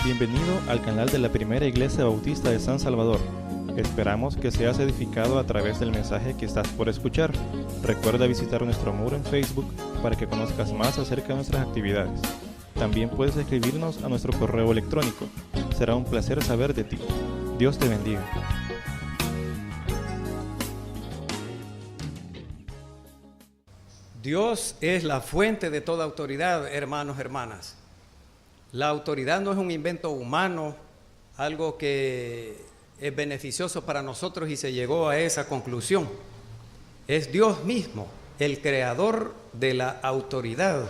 Bienvenido al canal de la Primera Iglesia Bautista de San Salvador. Esperamos que seas edificado a través del mensaje que estás por escuchar. Recuerda visitar nuestro muro en Facebook para que conozcas más acerca de nuestras actividades. También puedes escribirnos a nuestro correo electrónico. Será un placer saber de ti. Dios te bendiga. Dios es la fuente de toda autoridad, hermanos, hermanas. La autoridad no es un invento humano, algo que es beneficioso para nosotros y se llegó a esa conclusión. Es Dios mismo, el creador de la autoridad,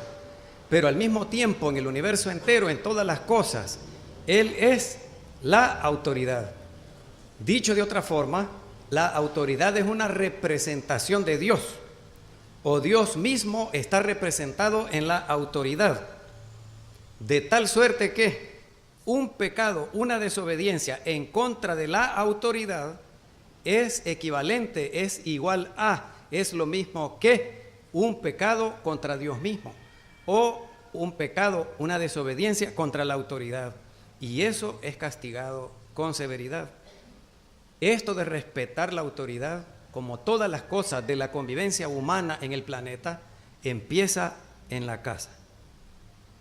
pero al mismo tiempo en el universo entero, en todas las cosas, Él es la autoridad. Dicho de otra forma, la autoridad es una representación de Dios, o Dios mismo está representado en la autoridad. De tal suerte que un pecado, una desobediencia en contra de la autoridad es equivalente, es igual a, es lo mismo que un pecado contra Dios mismo o un pecado, una desobediencia contra la autoridad. Y eso es castigado con severidad. Esto de respetar la autoridad, como todas las cosas de la convivencia humana en el planeta, empieza en la casa.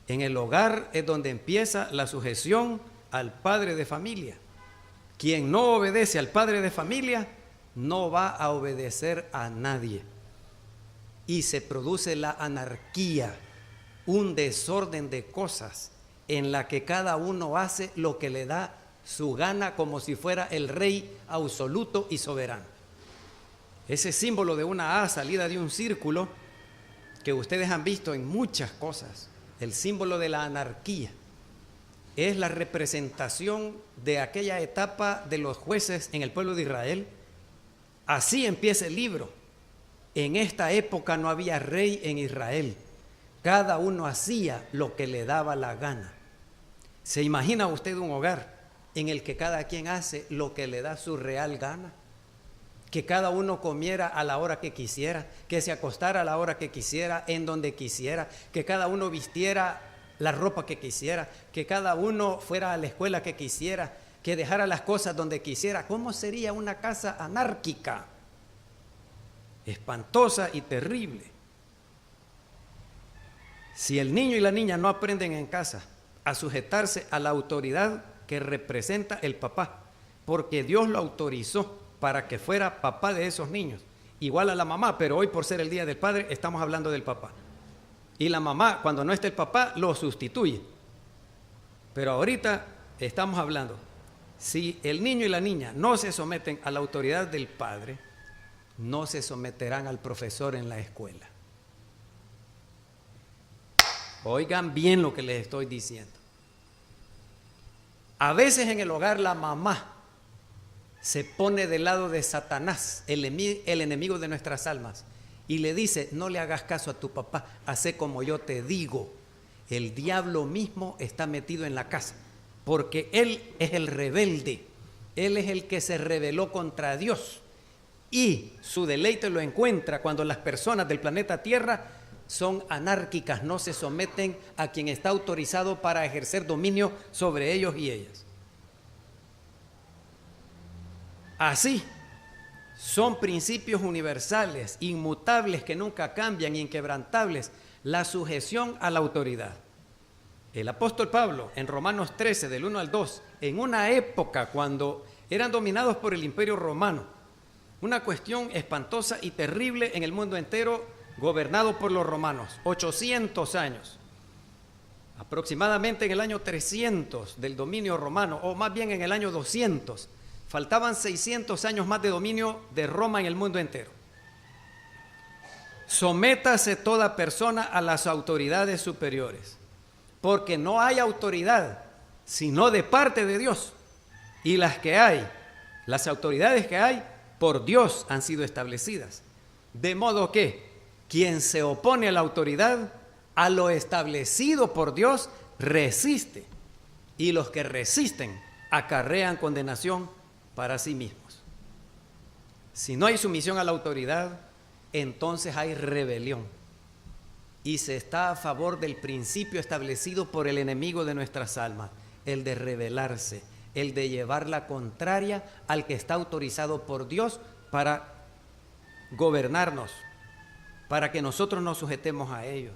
En el hogar es donde empieza la sujeción al padre de familia. Quien no obedece al padre de familia no va a obedecer a nadie. Y se produce la anarquía, un desorden de cosas en la que cada uno hace lo que le da su gana como si fuera el rey absoluto y soberano. Ese símbolo de una A salida de un círculo que ustedes han visto en muchas cosas, el símbolo de la anarquía, es la representación de aquella etapa de los jueces en el pueblo de Israel. Así empieza el libro. En esta época no había rey en Israel. Cada uno hacía lo que le daba la gana. ¿Se imagina usted un hogar en el que cada quien hace lo que le da su real gana? Que cada uno comiera a la hora que quisiera, que se acostara a la hora que quisiera, en donde quisiera, que cada uno vistiera la ropa que quisiera, que cada uno fuera a la escuela que quisiera, que dejara las cosas donde quisiera. ¿Cómo sería una casa anárquica? Espantosa y terrible. Si el niño y la niña no aprenden en casa a sujetarse a la autoridad que representa el papá, porque Dios lo autorizó para que fuera papá de esos niños, igual a la mamá, pero hoy por ser el Día del Padre estamos hablando del papá. Y la mamá, cuando no está el papá, lo sustituye. Pero ahorita estamos hablando, si el niño y la niña no se someten a la autoridad del padre, no se someterán al profesor en la escuela. Oigan bien lo que les estoy diciendo. A veces en el hogar la mamá se pone del lado de Satanás, el enemigo de nuestras almas, y le dice: no le hagas caso a tu papá, hace como yo te digo. El diablo mismo está metido en la casa, porque él es el rebelde, él es el que se rebeló contra Dios, y su deleite lo encuentra cuando las personas del planeta Tierra son anárquicas, no se someten a quien está autorizado para ejercer dominio sobre ellos y ellas. Así, son principios universales, inmutables, que nunca cambian, inquebrantables, la sujeción a la autoridad. El apóstol Pablo, en Romanos 13, del 1 al 2, en una época cuando eran dominados por el imperio romano, una cuestión espantosa y terrible en el mundo entero, gobernado por los romanos, 800 años. Aproximadamente en el año 300 del dominio romano, o más bien en el año 200, faltaban 600 años más de dominio de Roma en el mundo entero. Sométase toda persona a las autoridades superiores, porque no hay autoridad sino de parte de Dios. Y las que hay, las autoridades que hay, por Dios han sido establecidas. De modo que quien se opone a la autoridad, a lo establecido por Dios, resiste. Y los que resisten acarrean condenación para sí mismos. Si no hay sumisión a la autoridad, entonces hay rebelión. Y se está a favor del principio establecido por el enemigo de nuestras almas, el de rebelarse, el de llevar la contraria al que está autorizado por Dios para gobernarnos, para que nosotros nos sujetemos a ellos.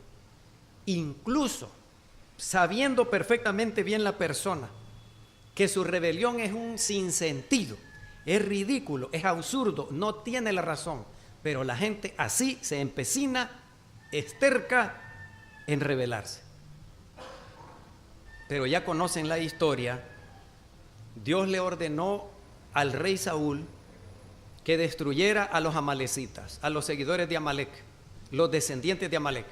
Incluso sabiendo perfectamente bien la persona que su rebelión es un sinsentido, es ridículo, es absurdo, no tiene la razón, pero la gente así se empecina, esterca en rebelarse. Pero ya conocen la historia. Dios le ordenó al rey Saúl que destruyera a los amalecitas, a los seguidores de Amalec, los descendientes de Amalec.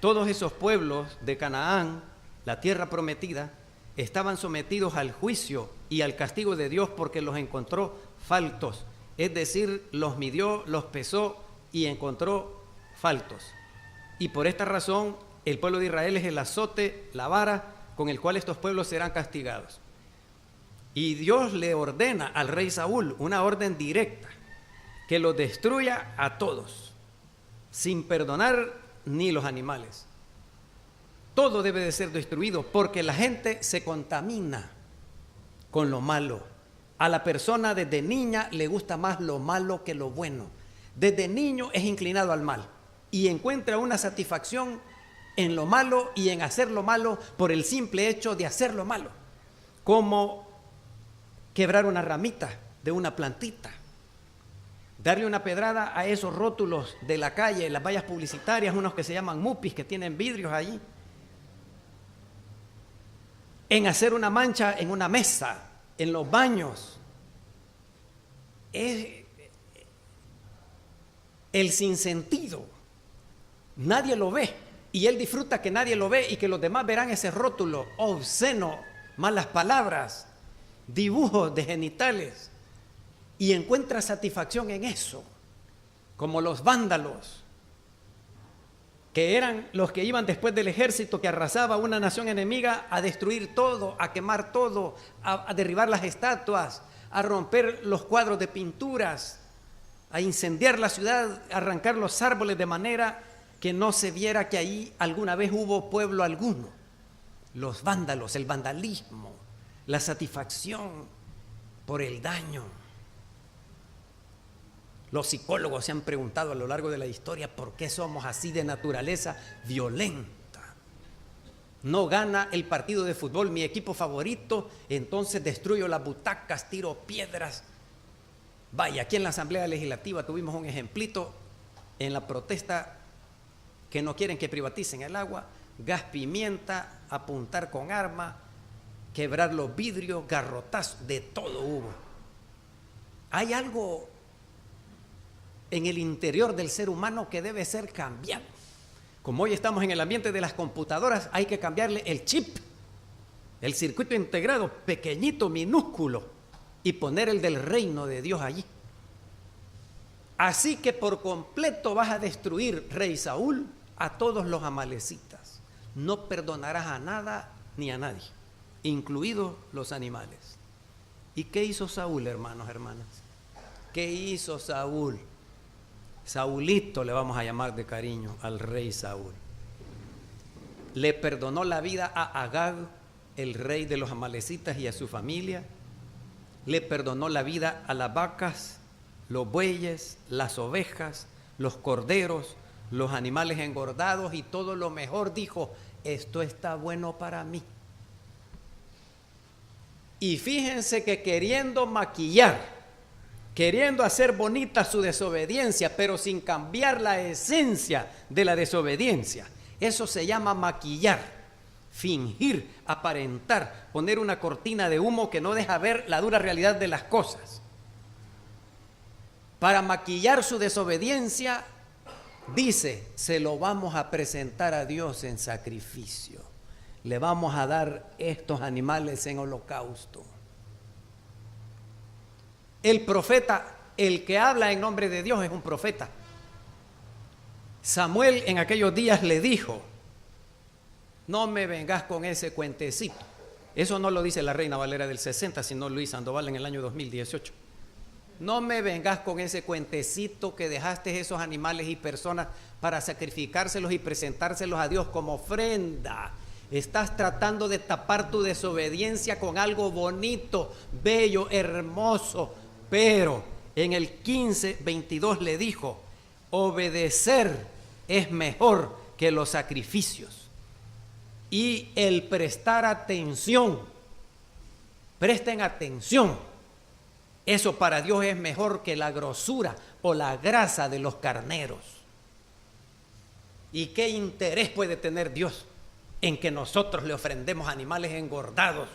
Todos esos pueblos de Canaán, la tierra prometida, estaban sometidos al juicio y al castigo de Dios porque los encontró faltos, es decir, los midió, los pesó y encontró faltos. Y por esta razón el pueblo de Israel es el azote, la vara con el cual estos pueblos serán castigados. Y Dios le ordena al rey Saúl una orden directa, que los destruya a todos, sin perdonar ni los animales. Todo debe de ser destruido porque la gente se contamina con lo malo. A la persona desde niña le gusta más lo malo que lo bueno. Desde niño es inclinado al mal y encuentra una satisfacción en lo malo y en hacer lo malo por el simple hecho de hacer lo malo, como quebrar una ramita de una plantita, darle una pedrada a esos rótulos de la calle, las vallas publicitarias, unos que se llaman mupis, que tienen vidrios allí, en hacer una mancha en una mesa, en los baños. Es el sinsentido. Nadie lo ve y él disfruta que nadie lo ve y que los demás verán ese rótulo obsceno, malas palabras, dibujos de genitales, y encuentra satisfacción en eso, como los vándalos, que eran los que iban después del ejército que arrasaba una nación enemiga a destruir todo, a quemar todo, a derribar las estatuas, a romper los cuadros de pinturas, a incendiar la ciudad, a arrancar los árboles de manera que no se viera que ahí alguna vez hubo pueblo alguno. Los vándalos, el vandalismo, la satisfacción por el daño. Los psicólogos se han preguntado a lo largo de la historia por qué somos así de naturaleza violenta. No gana el partido de fútbol mi equipo favorito, entonces destruyo las butacas, tiro piedras. Vaya, aquí en la Asamblea Legislativa tuvimos un ejemplito en la protesta que no quieren que privaticen el agua, gas pimienta, apuntar con arma, quebrar los vidrios, garrotazos, de todo hubo. Hay algo en el interior del ser humano que debe ser cambiado. Como hoy estamos en el ambiente de las computadoras, hay que cambiarle el chip, el circuito integrado, pequeñito, minúsculo, y poner el del reino de Dios allí. Así que por completo vas a destruir, rey Saúl, a todos los amalecitas. No perdonarás a nada ni a nadie, incluidos los animales. ¿Y qué hizo Saúl, hermanos, hermanas? ¿Qué hizo Saúl? Saulito le vamos a llamar de cariño al rey Saúl. Le perdonó la vida a Agag, el rey de los amalecitas, y a su familia. Le perdonó la vida a las vacas, los bueyes, las ovejas, los corderos, los animales engordados y todo lo mejor. Dijo, esto está bueno para mí. Y fíjense que queriendo maquillar, queriendo hacer bonita su desobediencia, pero sin cambiar la esencia de la desobediencia. Eso se llama maquillar, fingir, aparentar, poner una cortina de humo que no deja ver la dura realidad de las cosas. Para maquillar su desobediencia, dice, se lo vamos a presentar a Dios en sacrificio. Le vamos a dar estos animales en holocausto. El profeta, el que habla en nombre de Dios, es un profeta. Samuel en aquellos días le dijo, no me vengas con ese cuentecito. Eso no lo dice la Reina Valera del 60, sino Luis Sandoval en el año 2018. No me vengas con ese cuentecito que dejaste esos animales y personas para sacrificárselos y presentárselos a Dios como ofrenda. Estás tratando de tapar tu desobediencia con algo bonito, bello, hermoso. Pero en el 15:22 le dijo: obedecer es mejor que los sacrificios. Y el prestar atención, presten atención, eso para Dios es mejor que la grosura o la grasa de los carneros. ¿Y qué interés puede tener Dios en que nosotros le ofrendemos animales engordados?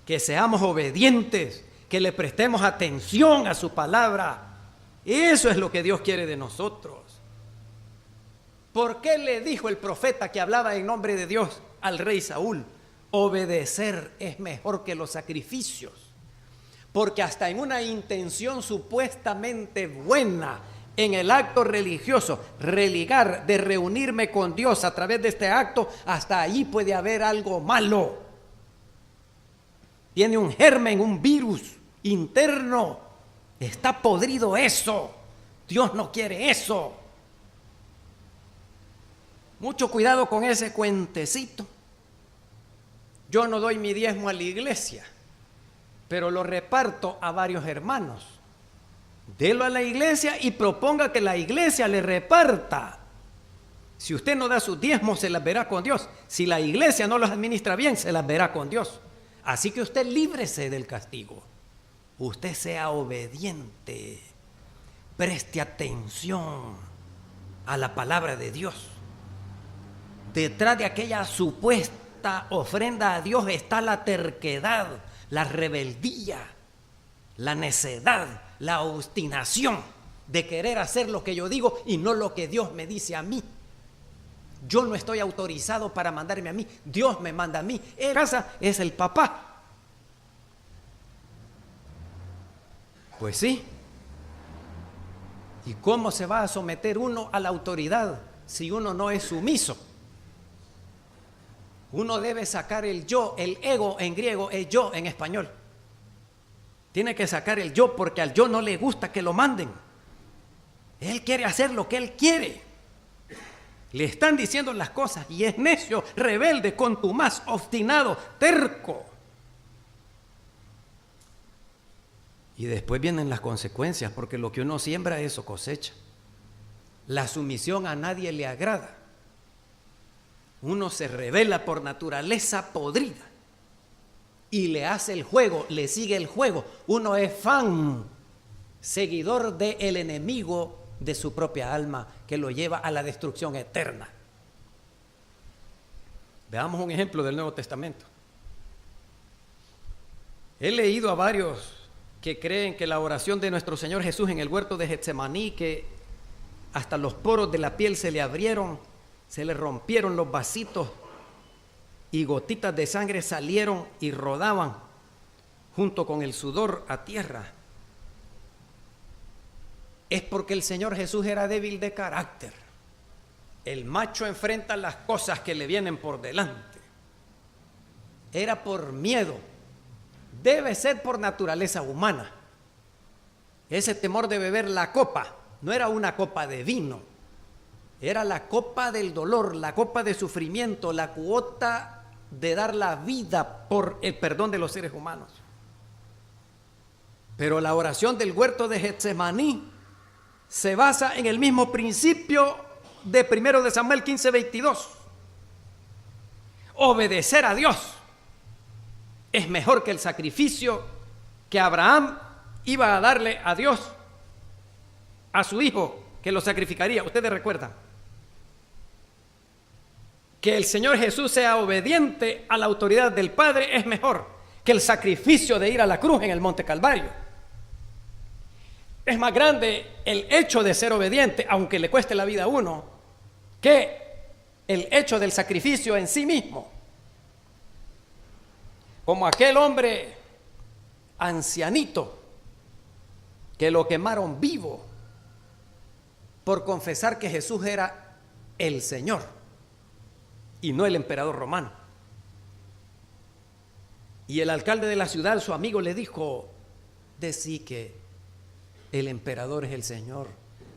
Que seamos obedientes, que le prestemos atención a su palabra. Eso es lo que Dios quiere de nosotros. ¿Por qué le dijo el profeta que hablaba en nombre de Dios al rey Saúl? Obedecer es mejor que los sacrificios. Porque hasta en una intención supuestamente buena, en el acto religioso, religar, de reunirme con Dios a través de este acto, hasta allí puede haber algo malo. Tiene un germen, un virus interno. Está podrido eso. Dios no quiere eso. Mucho cuidado con ese cuentecito. Yo no doy mi diezmo a la iglesia, pero lo reparto a varios hermanos. Délo a la iglesia y proponga que la iglesia le reparta. Si usted no da sus diezmos, se las verá con Dios. Si la iglesia no los administra bien, se las verá con Dios. Así que usted líbrese del castigo. Usted sea obediente. Preste atención a la palabra de Dios. Detrás de aquella supuesta ofrenda a Dios está la terquedad, la rebeldía, la necedad, la obstinación de querer hacer lo que yo digo y no lo que Dios me dice a mí. Yo no estoy autorizado para mandarme a mí, Dios me manda a mí. En casa es el papá. Pues sí. ¿Y cómo se va a someter uno a la autoridad si uno no es sumiso? Uno debe sacar el yo, el ego en griego es yo en español. Tiene que sacar el yo porque al yo no le gusta que lo manden. Él quiere hacer lo que él quiere. Le están diciendo las cosas y es necio, rebelde, contumaz, obstinado, terco. Y después vienen las consecuencias, porque lo que uno siembra, eso cosecha. La sumisión a nadie le agrada. Uno se revela por naturaleza podrida y le hace el juego, le sigue el juego. Uno es fan, seguidor del enemigo de su propia alma, que lo lleva a la destrucción eterna. Veamos un ejemplo del Nuevo Testamento. He leído a varios que creen que la oración de nuestro Señor Jesús en el huerto de Getsemaní, que hasta los poros de la piel se le abrieron, se le rompieron los vasitos y gotitas de sangre salieron y rodaban junto con el sudor a tierra. Es porque el Señor Jesús era débil de carácter. El macho enfrenta las cosas que le vienen por delante. Era por miedo. Debe ser por naturaleza humana. Ese temor de beber la copa no era una copa de vino, era la copa del dolor, la copa de sufrimiento, la cuota de dar la vida por el perdón de los seres humanos. Pero la oración del huerto de Getsemaní se basa en el mismo principio de 1 de Samuel 15:22. Obedecer a Dios es mejor que el sacrificio que Abraham iba a darle a Dios, a su hijo, que lo sacrificaría. Ustedes recuerdan. Que el Señor Jesús sea obediente a la autoridad del Padre es mejor que el sacrificio de ir a la cruz en el Monte Calvario. Es más grande el hecho de ser obediente, aunque le cueste la vida a uno, que el hecho del sacrificio en sí mismo. Como aquel hombre ancianito que lo quemaron vivo por confesar que Jesús era el Señor y no el emperador romano. Y el alcalde de la ciudad, su amigo, le dijo: decí que el emperador es el Señor,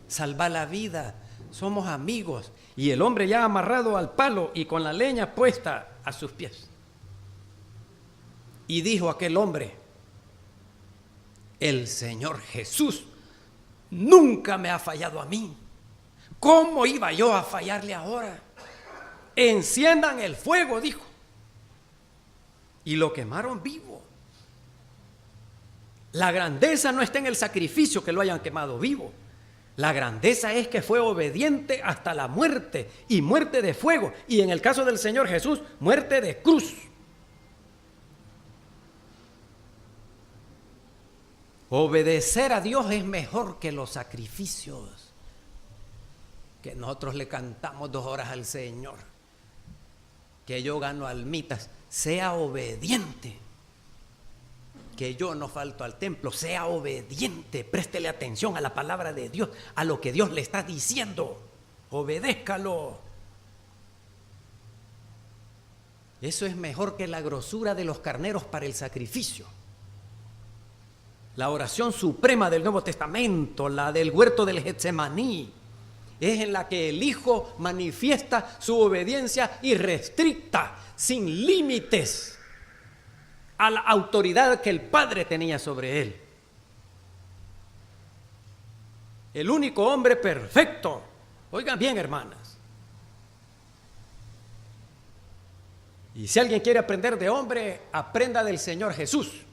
salva la vida, somos amigos. Y el hombre ya amarrado al palo y con la leña puesta a sus pies. Y dijo aquel hombre: el Señor Jesús nunca me ha fallado a mí. ¿Cómo iba yo a fallarle ahora? Enciendan el fuego, dijo. Y lo quemaron vivo. La grandeza no está en el sacrificio que lo hayan quemado vivo. La grandeza es que fue obediente hasta la muerte, y muerte de fuego. Y en el caso del Señor Jesús, muerte de cruz. Obedecer a Dios es mejor que los sacrificios que nosotros le cantamos 2 horas al Señor, que yo gano almitas. Sea obediente, que yo no falto al templo. Sea obediente, préstele atención a la palabra de Dios, a lo que Dios le está diciendo. Obedézcalo. Eso es mejor que la grosura de los carneros para el sacrificio. La oración suprema del Nuevo Testamento, la del huerto del Getsemaní, es en la que el Hijo manifiesta su obediencia irrestricta, sin límites, a la autoridad que el Padre tenía sobre él. El único hombre perfecto. Oigan bien, hermanas. Y si alguien quiere aprender de hombre, aprenda del Señor Jesús.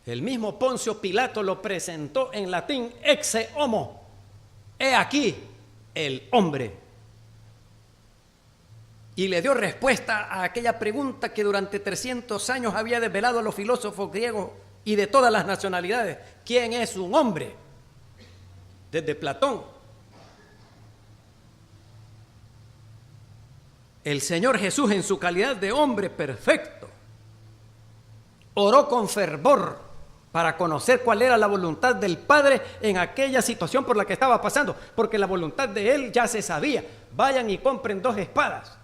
El mismo Poncio Pilato lo presentó en latín: exe homo. He aquí el hombre. Y le dio respuesta a aquella pregunta que durante 300 años había desvelado a los filósofos griegos y de todas las nacionalidades: ¿quién es un hombre? Desde Platón. El Señor Jesús, en su calidad de hombre perfecto, oró con fervor para conocer cuál era la voluntad del Padre en aquella situación por la que estaba pasando, porque la voluntad de Él ya se sabía. Vayan y compren 2 espadas.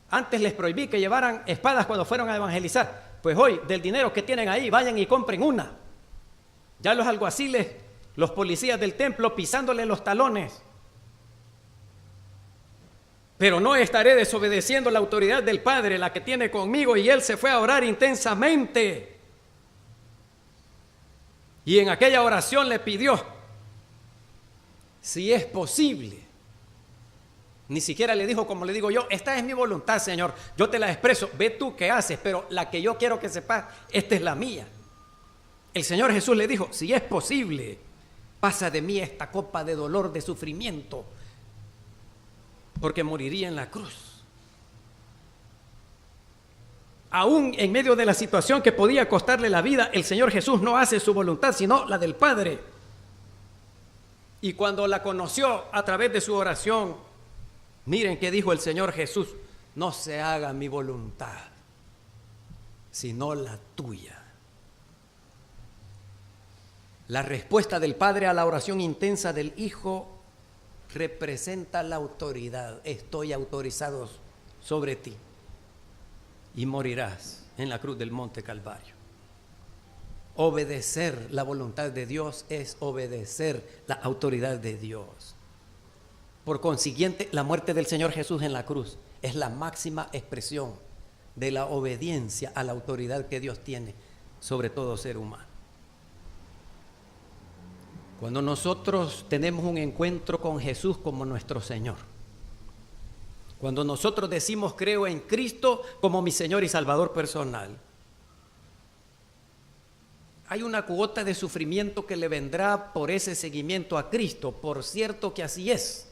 Antes les prohibí que llevaran espadas cuando fueron a evangelizar. Pues hoy, del dinero que tienen ahí, vayan y compren una. Ya los alguaciles, los policías del templo pisándole los talones. Pero no estaré desobedeciendo la autoridad del Padre, la que tiene conmigo. Y él se fue a orar intensamente. Y en aquella oración le pidió, si es posible. Ni siquiera le dijo como le digo yo: esta es mi voluntad, Señor, yo te la expreso, ve tú qué haces, pero la que yo quiero que sepas, esta es la mía. El Señor Jesús le dijo: si es posible, pasa de mí esta copa de dolor, de sufrimiento, porque moriría en la cruz. Aún en medio de la situación que podía costarle la vida, el Señor Jesús no hace su voluntad, sino la del Padre. Y cuando la conoció a través de su oración, miren qué dijo el Señor Jesús: no se haga mi voluntad, sino la tuya. La respuesta del Padre a la oración intensa del Hijo representa la autoridad. Estoy autorizado sobre ti y morirás en la cruz del Monte Calvario. Obedecer la voluntad de Dios es obedecer la autoridad de Dios. Por consiguiente, la muerte del Señor Jesús en la cruz es la máxima expresión de la obediencia a la autoridad que Dios tiene sobre todo ser humano. Cuando nosotros tenemos un encuentro con Jesús como nuestro Señor, cuando nosotros decimos: creo en Cristo como mi Señor y Salvador personal, hay una cuota de sufrimiento que le vendrá por ese seguimiento a Cristo. Por cierto que así es.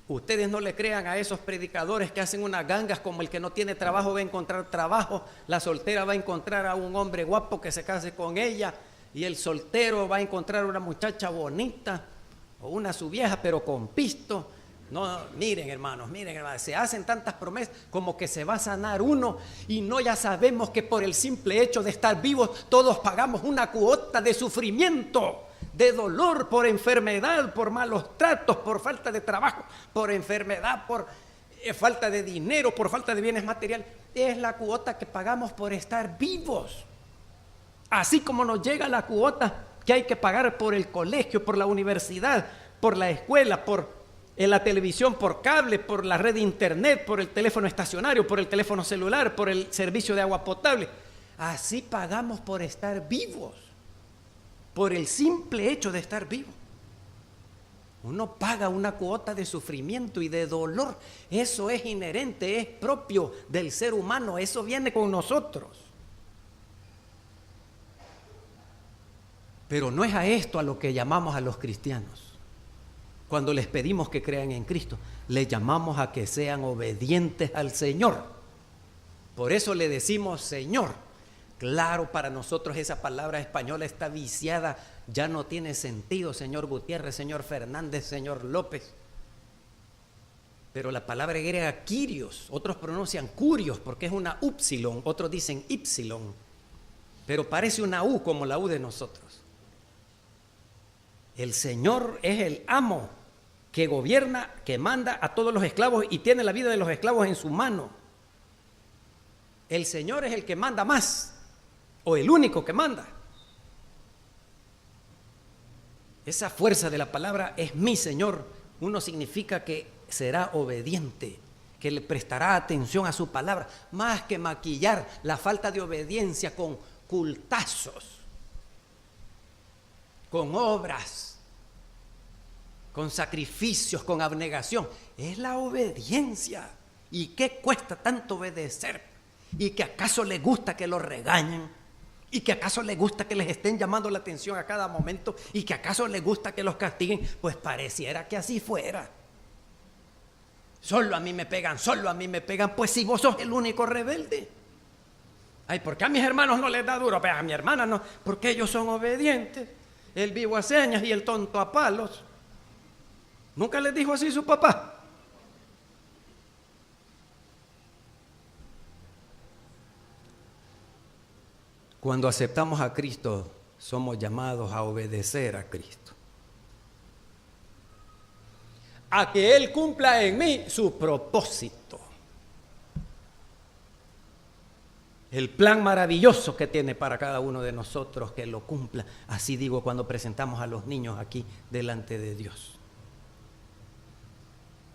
Ustedes no le crean a esos predicadores que hacen unas gangas como: el que no tiene trabajo va a encontrar trabajo, la soltera va a encontrar a un hombre guapo que se case con ella, y el soltero va a encontrar una muchacha bonita o una su vieja pero con pisto. No, miren hermanos, se hacen tantas promesas como que se va a sanar uno, y no, ya sabemos que por el simple hecho de estar vivos todos pagamos una cuota de sufrimiento, de dolor, por enfermedad, por malos tratos, por falta de trabajo, por enfermedad, por falta de dinero, por falta de bienes materiales. Es la cuota que pagamos por estar vivos. Así como nos llega la cuota que hay que pagar por el colegio, por la universidad, por la escuela, por la televisión, por cable, por la red de internet, por el teléfono estacionario, por el teléfono celular, por el servicio de agua potable. Así pagamos por estar vivos, por el simple hecho de estar vivos. Uno paga una cuota de sufrimiento y de dolor. Eso es inherente, es propio del ser humano, eso viene con nosotros. Pero no es a esto a lo que llamamos a los cristianos. Cuando les pedimos que crean en Cristo, les llamamos a que sean obedientes al Señor. Por eso le decimos Señor. Claro, para nosotros esa palabra española está viciada, ya no tiene sentido, señor Gutiérrez, señor Fernández, señor López. Pero la palabra griega Kyrios, otros pronuncian Curios porque es una upsilon, otros dicen ypsilon, pero parece una U como la U de nosotros. El Señor es el amo que gobierna, que manda a todos los esclavos y tiene la vida de los esclavos en su mano. El Señor es el que manda más, o el único que manda. Esa fuerza de la palabra es mi Señor. Uno significa que será obediente, que le prestará atención a su palabra, más que maquillar la falta de obediencia con cultazos, con obras, con sacrificios, con abnegación. Es la obediencia. ¿Y qué cuesta tanto obedecer? ¿Y que acaso le gusta que lo regañen? ¿Y que acaso le gusta que les estén llamando la atención a cada momento? ¿Y que acaso le gusta que los castiguen? Pues pareciera que así fuera. Solo a mí me pegan, solo a mí me pegan. Pues si vos sos el único rebelde. Ay, ¿por qué a mis hermanos no les da duro? Pues a mi hermana no, porque ellos son obedientes. El vivo a señas y el tonto a palos. ¿Nunca les dijo así su papá? Cuando aceptamos a Cristo, somos llamados a obedecer a Cristo. A que Él cumpla en mí su propósito. El plan maravilloso que tiene para cada uno de nosotros, que lo cumpla. Así digo cuando presentamos a los niños aquí delante de Dios.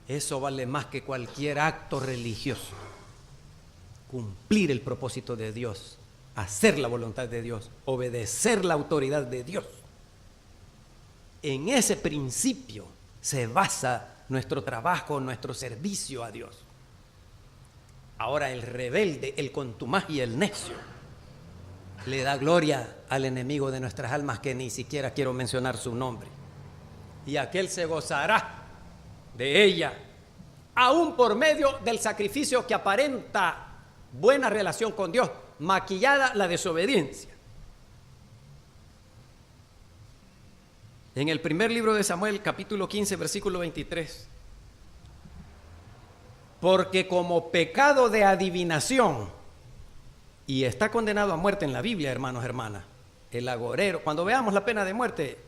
Eso vale más que cualquier acto religioso. Cumplir el propósito de Dios, hacer la voluntad de Dios, obedecer la autoridad de Dios. En ese principio se basa nuestro trabajo, nuestro servicio a Dios. Ahora el rebelde, el contumaz y el necio le da gloria al enemigo de nuestras almas, que ni siquiera quiero mencionar su nombre. Y aquel se gozará de ella, aún por medio del sacrificio que aparenta buena relación con Dios, maquillada la desobediencia. En el primer libro de Samuel, capítulo 15, versículo 23. Porque como pecado de adivinación, y está condenado a muerte en la Biblia, hermanos, hermanas, el agorero, cuando veamos la pena de muerte,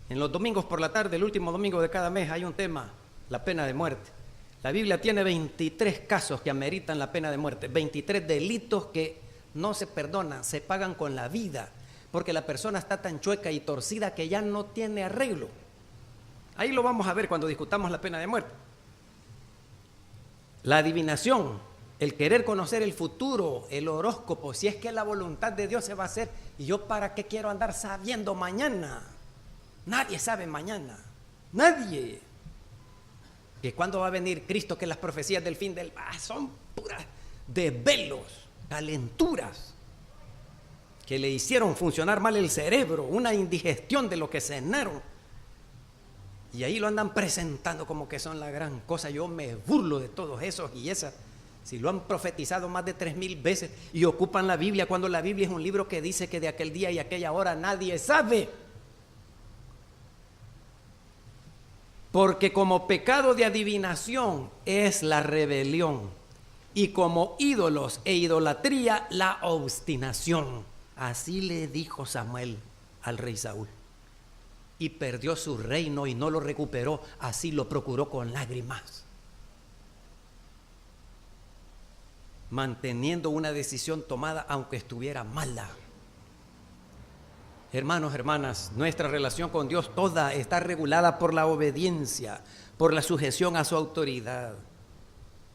en los domingos por la tarde, el último domingo de cada mes, hay un tema, la pena de muerte. La Biblia tiene 23 casos que ameritan la pena de muerte, 23 delitos que no se perdonan, se pagan con la vida, porque la persona está tan chueca y torcida que ya no tiene arreglo. Ahí lo vamos a ver cuando discutamos la pena de muerte. La adivinación, el querer conocer el futuro, el horóscopo, si es que la voluntad de Dios se va a hacer, y yo para qué quiero andar sabiendo mañana. Nadie sabe mañana, nadie. Que cuándo va a venir Cristo, que las profecías del fin del son puras desvelos, calenturas que le hicieron funcionar mal el cerebro, una indigestión de lo que cenaron. Y ahí lo andan presentando como que son la gran cosa. Yo me burlo de todos esos y esas. Si lo han profetizado más de 3000 veces y ocupan la Biblia, cuando la Biblia es un libro que dice que de aquel día y aquella hora nadie sabe. Porque como pecado de adivinación es la rebelión, y como ídolos e idolatría la obstinación. Así le dijo Samuel al rey Saúl. Y perdió su reino y no lo recuperó, así lo procuró con lágrimas. Manteniendo una decisión tomada aunque estuviera mala. Hermanos, hermanas, nuestra relación con Dios toda está regulada por la obediencia, por la sujeción a su autoridad.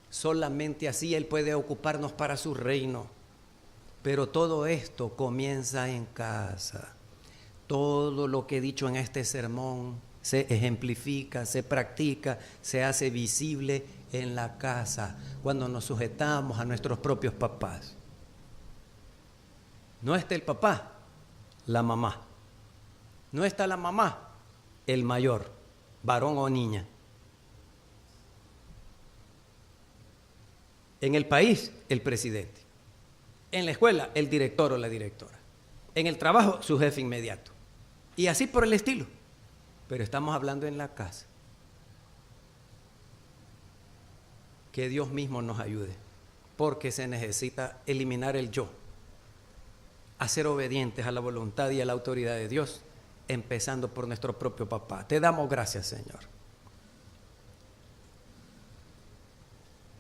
Solamente así Él puede ocuparnos para su reino. Pero todo esto comienza en casa. Todo lo que he dicho en este sermón se ejemplifica, se practica, se hace visible en la casa, cuando nos sujetamos a nuestros propios papás. No está el papá, la mamá. No está la mamá, el mayor, varón o niña. En el país, el presidente. En la escuela, el director o la directora. En el trabajo, su jefe inmediato. Y así por el estilo. Pero estamos hablando en la casa. Que Dios mismo nos ayude, porque se necesita eliminar el yo, a ser obedientes a la voluntad y a la autoridad de Dios, empezando por nuestro propio papá. Te damos gracias, Señor,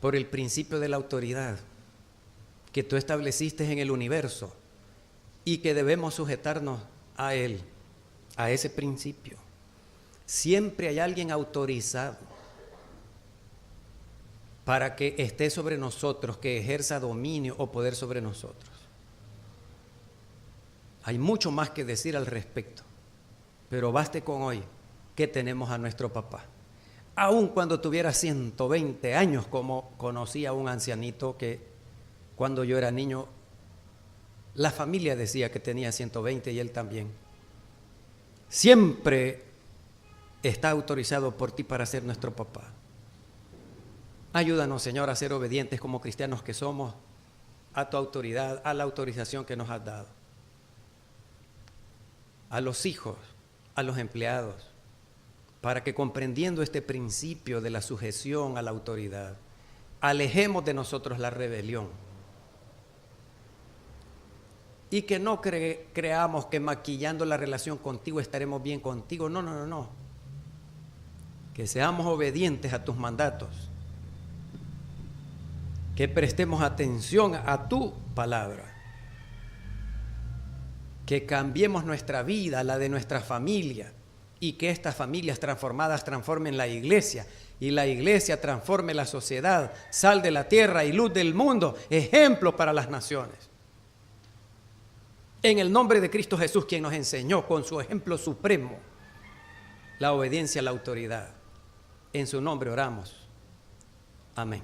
por el principio de la autoridad que tú estableciste en el universo y que debemos sujetarnos a él, a ese principio. Siempre hay alguien autorizado para que esté sobre nosotros, que ejerza dominio o poder sobre nosotros. Hay mucho más que decir al respecto, pero baste con hoy que tenemos a nuestro papá. Aun cuando tuviera 120 años, como conocí a un ancianito que cuando yo era niño, la familia decía que tenía 120 y él también. Siempre está autorizado por ti para ser nuestro papá. Ayúdanos, Señor, a ser obedientes como cristianos que somos a tu autoridad, a la autorización que nos has dado. A los hijos, a los empleados, para que comprendiendo este principio de la sujeción a la autoridad, alejemos de nosotros la rebelión. Y que no creamos que maquillando la relación contigo estaremos bien contigo. No. Que seamos obedientes a tus mandatos. Que prestemos atención a tu palabra. Que cambiemos nuestra vida, la de nuestra familia, y que estas familias transformadas transformen la iglesia, y la iglesia transforme la sociedad, sal de la tierra y luz del mundo, ejemplo para las naciones. En el nombre de Cristo Jesús, quien nos enseñó con su ejemplo supremo la obediencia a la autoridad. En su nombre oramos. Amén.